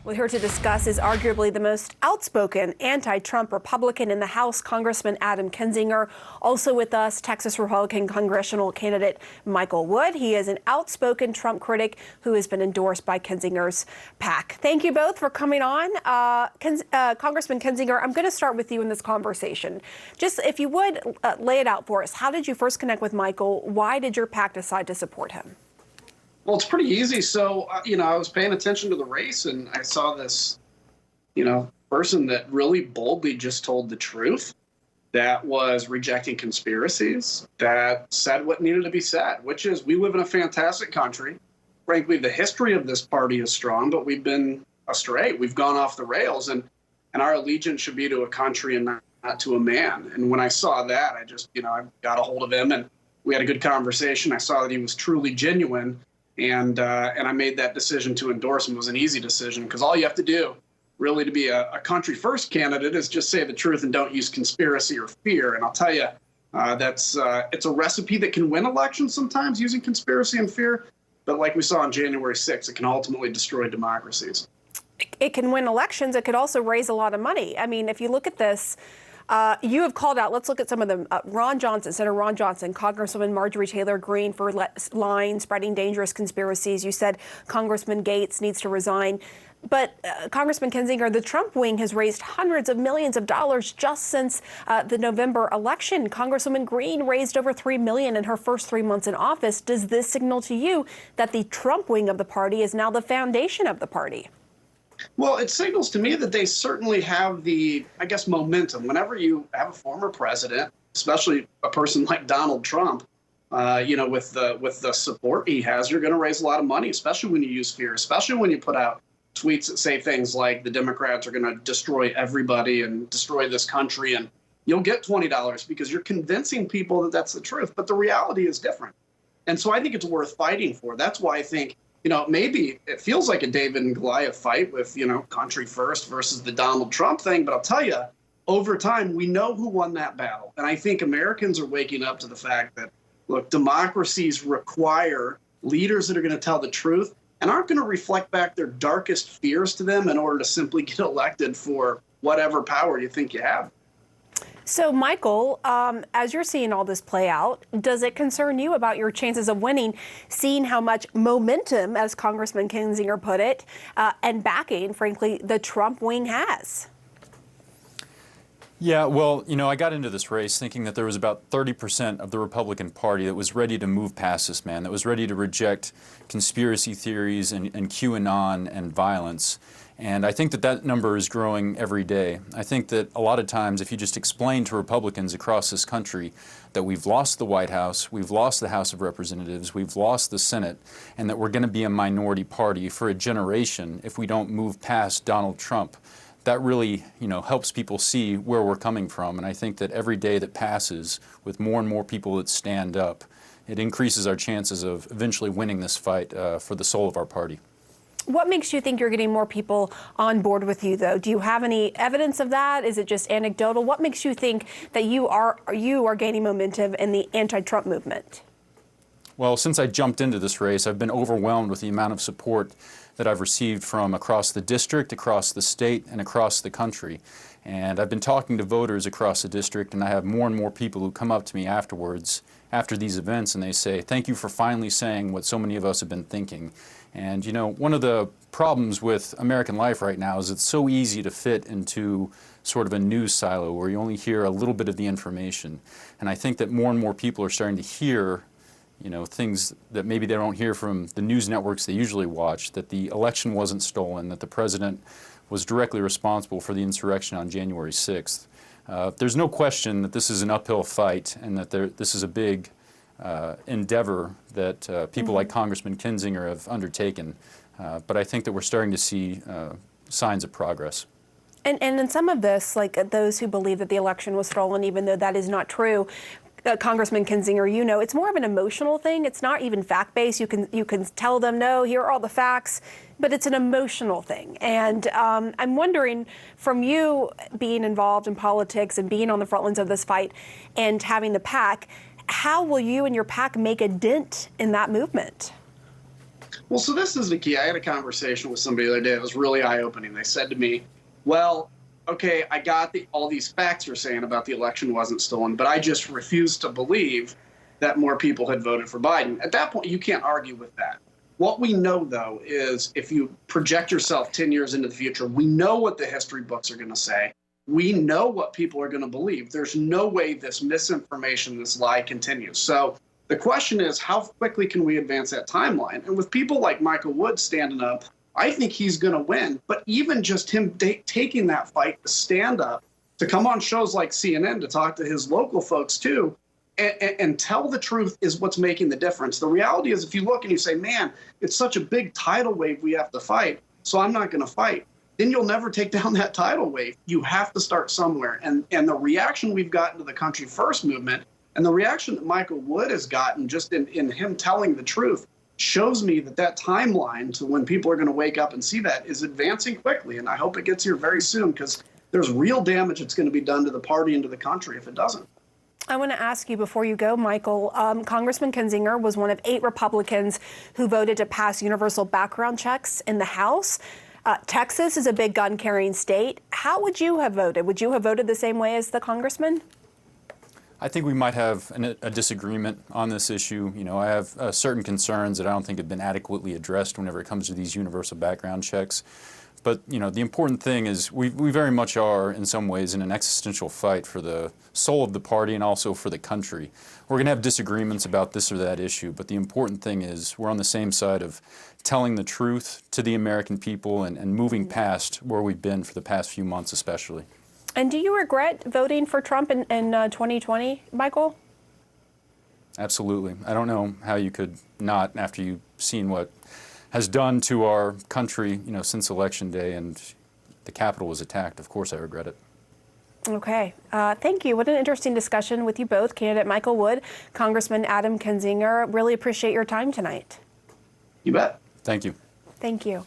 Well, here to discuss is arguably the most outspoken anti-Trump Republican in the House, Congressman Adam Kinzinger. Also with us, Texas Republican congressional candidate Michael Wood. He is an outspoken Trump critic who has been endorsed by Kinzinger's PAC. Thank you both for coming on. Congressman Kinzinger, I'm going to start with you in this conversation. Just if you would lay it out for us, how did you first connect with Michael? Why did your PAC decide to support him? Well, it's pretty easy. So, I was paying attention to the race and I saw this, person that really boldly just told the truth, that was rejecting conspiracies, that said what needed to be said, which is we live in a fantastic country. Frankly, the history of this party is strong, but we've been astray. We've gone off the rails, and our allegiance should be to a country and not to a man. And when I saw that, I just, I got a hold of him and we had a good conversation. I saw that he was truly genuine. And I made that decision to endorse him. It was an easy decision because all you have to do really to be a country first candidate is just say the truth and don't use conspiracy or fear. And I'll tell you, it's a recipe that can win elections sometimes using conspiracy and fear. But like we saw on January 6th, it can ultimately destroy democracies. It can win elections. It could also raise a lot of money. I mean, if you look at this, you have called out, let's look at some of them. Senator Ron Johnson, Congresswoman Marjorie Taylor Greene for lying, spreading dangerous conspiracies. You said Congressman Gates needs to resign. But Congressman Kinzinger, the Trump wing has raised hundreds of millions of dollars just since the November election. Congresswoman Greene raised over $3 million in her first 3 months in office. Does this signal to you that the Trump wing of the party is now the foundation of the party? Well, it signals to me that they certainly have the, momentum. Whenever you have a former president, especially a person like Donald Trump, with the support he has, you're going to raise a lot of money, especially when you use fear, especially when you put out tweets that say things like the Democrats are going to destroy everybody and destroy this country, and you'll get $20 because you're convincing people that that's the truth. But the reality is different. And so I think it's worth fighting for. That's why I think maybe it feels like a David and Goliath fight with, country first versus the Donald Trump thing. But I'll tell you, over time, we know who won that battle. And I think Americans are waking up to the fact that, look, democracies require leaders that are going to tell the truth and aren't going to reflect back their darkest fears to them in order to simply get elected for whatever power you think you have. So, Michael, as you're seeing all this play out, does it concern you about your chances of winning, seeing how much momentum, as Congressman Kinzinger put it, and backing, frankly, the Trump wing has? Yeah, well, I got into this race thinking that there was about 30% of the Republican Party that was ready to move past this man, that was ready to reject conspiracy theories and QAnon and violence. And I think that number is growing every day. I think that a lot of times if you just explain to Republicans across this country that we've lost the White House, we've lost the House of Representatives, we've lost the Senate, and that we're going to be a minority party for a generation if we don't move past Donald Trump, that really, helps people see where we're coming from. And I think that every day that passes with more and more people that stand up, it increases our chances of eventually winning this fight for the soul of our party. What makes you think you're getting more people on board with you, though? Do you have any evidence of that? Is it just anecdotal? What makes you think that you are gaining momentum in the anti-Trump movement? Well, since I jumped into this race, I've been overwhelmed with the amount of support that I've received from across the district, across the state, and across the country. And I've been talking to voters across the district, and I have more and more people who come up to me afterwards, after these events, and they say, thank you for finally saying what so many of us have been thinking. And one of the problems with American life right now is it's so easy to fit into sort of a news silo where you only hear a little bit of the information. And I think that more and more people are starting to hear things that maybe they don't hear from the news networks they usually watch, that the election wasn't stolen, that the president was directly responsible for the insurrection on January 6th. There's no question that this is an uphill fight and that this is a big endeavor that people like Congressman Kinzinger have undertaken. But I think that we're starting to see signs of progress. And in some of this, like those who believe that the election was stolen, even though that is not true, Congressman Kinzinger, it's more of an emotional thing. It's not even fact-based. You can tell them, no, here are all the facts, but it's an emotional thing. And I'm wondering, from you being involved in politics and being on the front lines of this fight and having the PAC, how will you and your PAC make a dent in that movement? Well, so this is the key. I had a conversation with somebody the other day that was really eye-opening. They said to me, well, okay, I got all these facts you're saying about the election wasn't stolen, but I just refuse to believe that more people had voted for Biden. At that point, you can't argue with that. What we know, though, is if you project yourself 10 years into the future, we know what the history books are going to say. We know what people are going to believe. There's no way this misinformation, this lie continues. So the question is, how quickly can we advance that timeline? And with people like Michael Wood standing up, I think he's going to win. But even just him taking that fight to stand up, to come on shows like CNN, to talk to his local folks too, and tell the truth is what's making the difference. The reality is, if you look and you say, man, it's such a big tidal wave we have to fight, so I'm not going to fight, then you'll never take down that tidal wave. You have to start somewhere. And the reaction we've gotten to the Country First movement and the reaction that Michael Wood has gotten just in him telling the truth shows me that timeline to when people are going to wake up and see that is advancing quickly. And I hope it gets here very soon, because there's real damage that's going to be done to the party and to the country if it doesn't. I want to ask you before you go, Michael, Congressman Kinzinger was one of 8 Republicans who voted to pass universal background checks in the House. Texas is a big gun-carrying state. How would you have voted? Would you have voted the same way as the congressman? I think we might have a disagreement on this issue. You know, I have certain concerns that I don't think have been adequately addressed whenever it comes to these universal background checks. But, you know, the important thing is we very much are, in some ways, in an existential fight for the soul of the party and also for the country. We're going to have disagreements about this or that issue, but the important thing is we're on the same side of telling the truth to the American people and moving past where we've been for the past few months especially. And do you regret voting for Trump in 2020, Michael? Absolutely. I don't know how you could not, after you've seen what has done to our country, you know, since Election Day and the Capitol was attacked. Of course I regret it. Okay. Thank you. What an interesting discussion with you both, candidate Michael Wood, Congressman Adam Kinzinger. Really appreciate your time tonight. You bet. Thank you. Thank you.